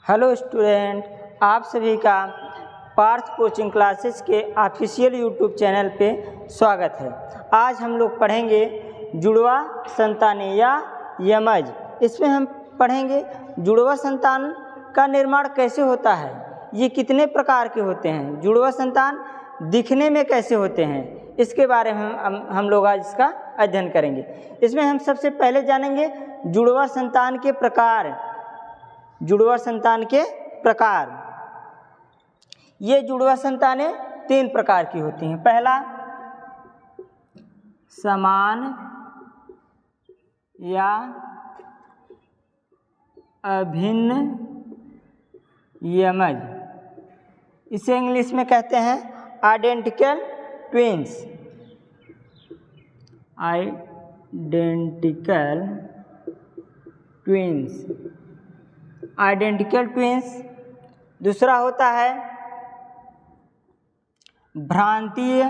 Hello student, आप सभी का पार्थ कोचिंग क्लासेस के ऑफिशियल यूट्यूब चैनल पे स्वागत है। आज हम लोग पढ़ेंगे जुड़वा संतानें या यमज। इसमें हम पढ़ेंगे जुड़वा संतान का निर्माण कैसे होता है, ये कितने प्रकार के होते हैं, जुड़वा संतान दिखने में कैसे होते हैं, इसके बारे में हम लोग आज इसका अध्ययन करेंगे। इसमें हम सबसे पहले जानेंगे जुड़वा संतान के प्रकार। जुड़वा संतान के प्रकार, ये जुड़वा संतानें 3 प्रकार की होती हैं। पहला, समान या अभिन्न यमज, इसे इंग्लिश में कहते हैं identical twins. Identical twins, identical twins. दूसरा होता है भ्रांतीय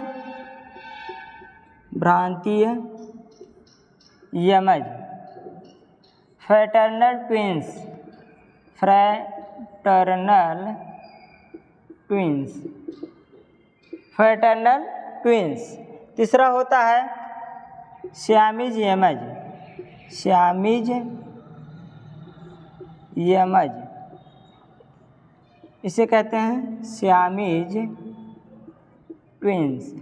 यमज, फ्रैटर्नल ट्विंस। Fraternal twins. तीसरा होता है सियामीज यमज, इसे कहते हैं सियामीज ट्विंस।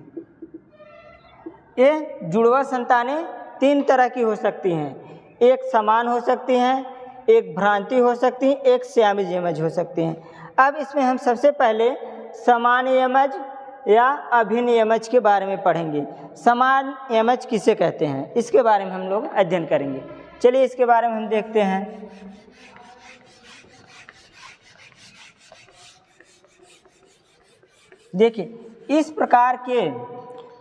ये जुड़वा संतानें 3 तरह की हो सकती हैं, एक समान हो सकती हैं, एक भ्रांति हो सकती है, एक सियामीज यमज हो सकती हैं। अब इसमें हम सबसे पहले समान यमज या अभिन्न यमज के बारे में पढ़ेंगे। समान यमज किसे कहते हैं, इसके बारे में हम लोग अध्ययन करेंगे। चलिए इसके बारे में हम देखते हैं। देखिए, इस प्रकार के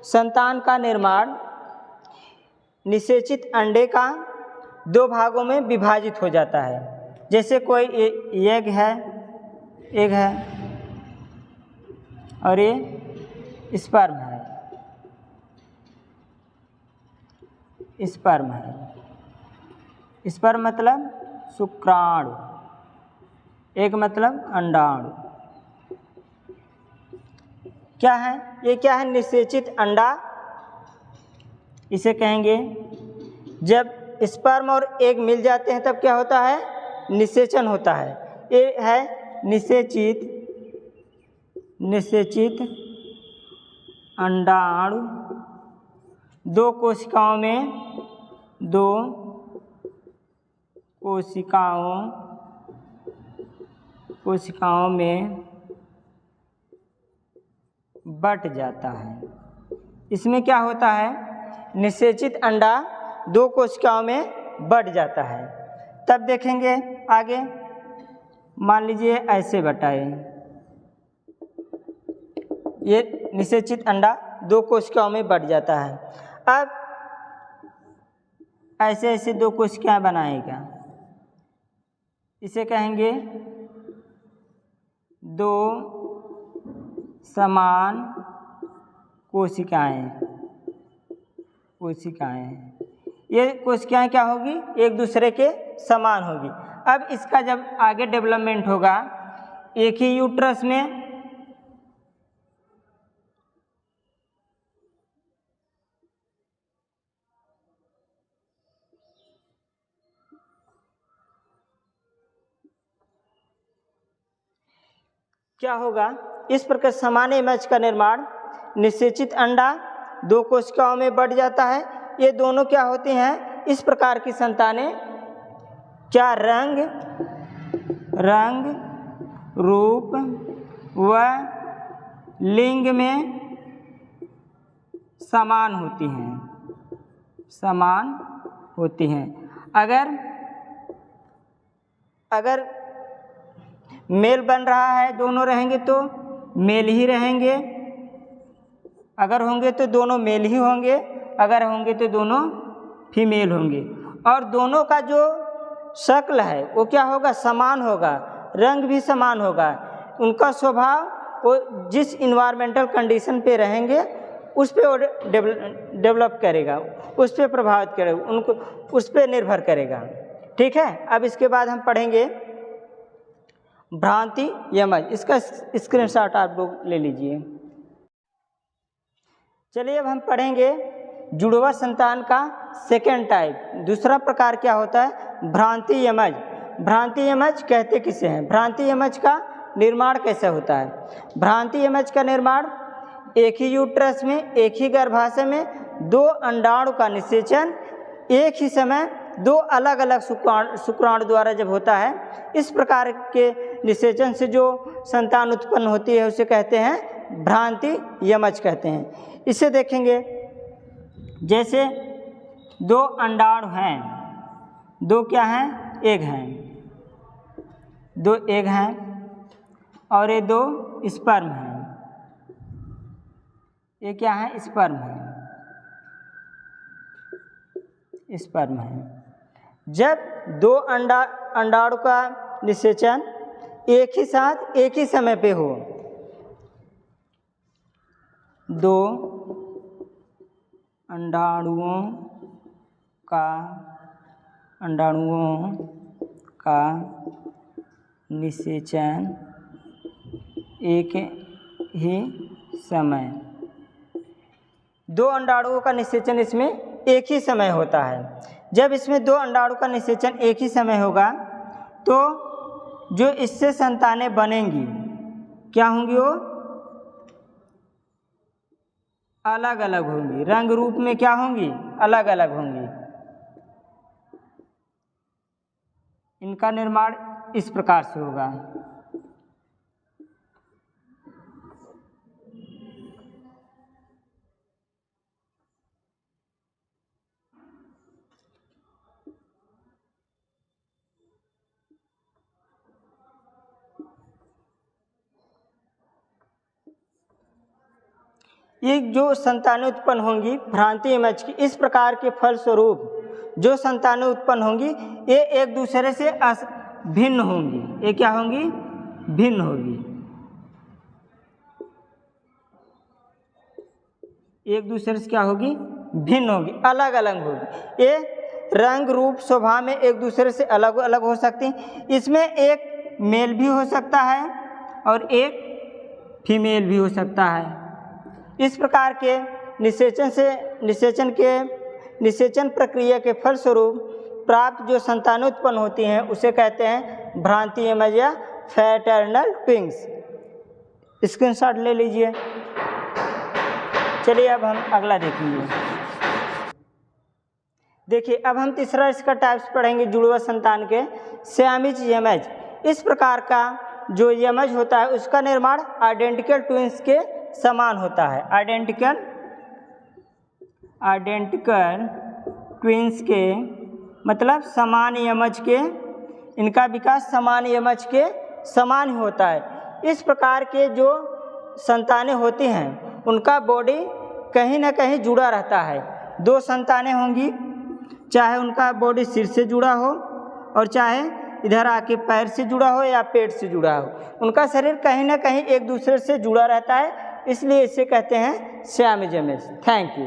संतान का निर्माण निषेचित अंडे का 2 भागों में विभाजित हो जाता है। जैसे कोई एग है और ये स्पर्म है। स्पर्म मतलब शुक्राणु, एग मतलब अंडाणु। क्या है ये? क्या है? निषेचित अंडा, इसे कहेंगे। जब स्पर्म और एग मिल जाते हैं तब क्या होता है? निषेचन होता है। ये है निषेचित अंडाणु। 2 कोशिकाओं में बट जाता है। इसमें क्या होता है? निषेचित अंडा 2 कोशिकाओं में बट जाता है। तब देखेंगे आगे। मान लीजिए ऐसे बटाए, ये निषेचित अंडा 2 कोशिकाओं में बट जाता है। अब ऐसे 2 कोशिकाएं बनाएगा, इसे कहेंगे 2 समान कोशिकाएं। ये कोशिकाएं क्या होगी? एक दूसरे के समान होगी। अब इसका जब आगे डेवलपमेंट होगा एक ही यूट्रस में, क्या होगा? इस प्रकार समान यमज का निर्माण, निषेचित अंडा 2 कोशिकाओं में बढ़ जाता है। ये दोनों क्या होती हैं? इस प्रकार की संतानें क्या रंग, रूप व लिंग में समान होती हैं। अगर मेल बन रहा है, दोनों रहेंगे तो मेल ही रहेंगे। अगर होंगे तो दोनों मेल ही होंगे, अगर होंगे तो दोनों फीमेल होंगे। और दोनों का जो शक्ल है वो क्या होगा? समान होगा, रंग भी समान होगा। उनका स्वभाव वो जिस इन्वायरमेंटल कंडीशन पे रहेंगे उस पे वो डेवलप करेगा, उस पे प्रभावित करेगा, उनको उस पे निर्भर करेगा। ठीक है। अब इसके बाद हम पढ़ेंगे भ्रांति यमज। इसका स्क्रीनशॉट आप लोग ले लीजिए। चलिए अब हम पढ़ेंगे जुड़वा संतान का सेकेंड टाइप। दूसरा प्रकार क्या होता है? भ्रांति यमज। भ्रांति यमज कहते किसे हैं? भ्रांति यमज का निर्माण कैसे होता है? भ्रांति यमज का निर्माण एक ही यूट्रस में, एक ही गर्भाशय में दो अंडाणु का निषेचन एक ही समय दो अलग अलग शुक्राणु द्वारा जब होता है, इस प्रकार के निषेचन से जो संतान उत्पन्न होती है उसे कहते हैं भ्रांति यमज कहते हैं। इसे देखेंगे, जैसे दो अंडाणु हैं, दो क्या हैं? एग हैं, दो एग हैं और ये दो स्पर्म हैं। ये क्या है? स्पर्म है, स्पर्म है। जब दो अंडाणु का निषेचन एक ही साथ एक ही समय पे हो, दो अंडाणुओं का निषेचन एक ही समय, दो अंडाणुओं का निषेचन इसमें एक ही समय होता है। जब इसमें दो अंडाणु का निषेचन एक ही समय होगा तो जो इससे संतानें बनेंगी क्या होंगी? वो अलग अलग होंगी, रंग रूप में क्या होंगी? अलग अलग होंगी। इनका निर्माण इस प्रकार से होगा। ये जो संतानें उत्पन्न होंगी भ्रांति यमज की, इस प्रकार के फलस्वरूप जो संतानें उत्पन्न होंगी ये एक दूसरे से भिन्न होंगी। ये क्या होंगी? भिन्न होगी, एक दूसरे से क्या होगी? भिन्न होगी, अलग अलग होगी। ये रंग रूप स्वभाव में एक दूसरे से अलग अलग हो सकती हैं। इसमें एक मेल भी हो सकता है और एक फीमेल भी हो सकता है। इस प्रकार के निषेचन प्रक्रिया के फलस्वरूप प्राप्त जो संतानें उत्पन्न होती हैं उसे कहते हैं भ्रांति यमज या फ्रैटर्नल ट्विंस। स्क्रीनशॉट ले लीजिए। चलिए अब हम अगला देखेंगे। देखिए अब हम तीसरा इसका टाइप्स पढ़ेंगे जुड़वा संतान के, सियामीज यमज। इस प्रकार का जो यमज होता है उसका निर्माण आइडेंटिकल ट्विंस के समान होता है। आइडेंटिकल ट्विंस के मतलब समान यमज के, इनका विकास समान यमज के समान ही होता है। इस प्रकार के जो संतानें होती हैं उनका बॉडी कहीं ना कहीं जुड़ा रहता है। दो संतानें होंगी, चाहे उनका बॉडी सिर से जुड़ा हो और चाहे इधर आके पैर से जुड़ा हो या पेट से जुड़ा हो, उनका शरीर कहीं ना कहीं एक दूसरे से जुड़ा रहता है, इसलिए इसे कहते हैं सियामीज यमज। Thank you.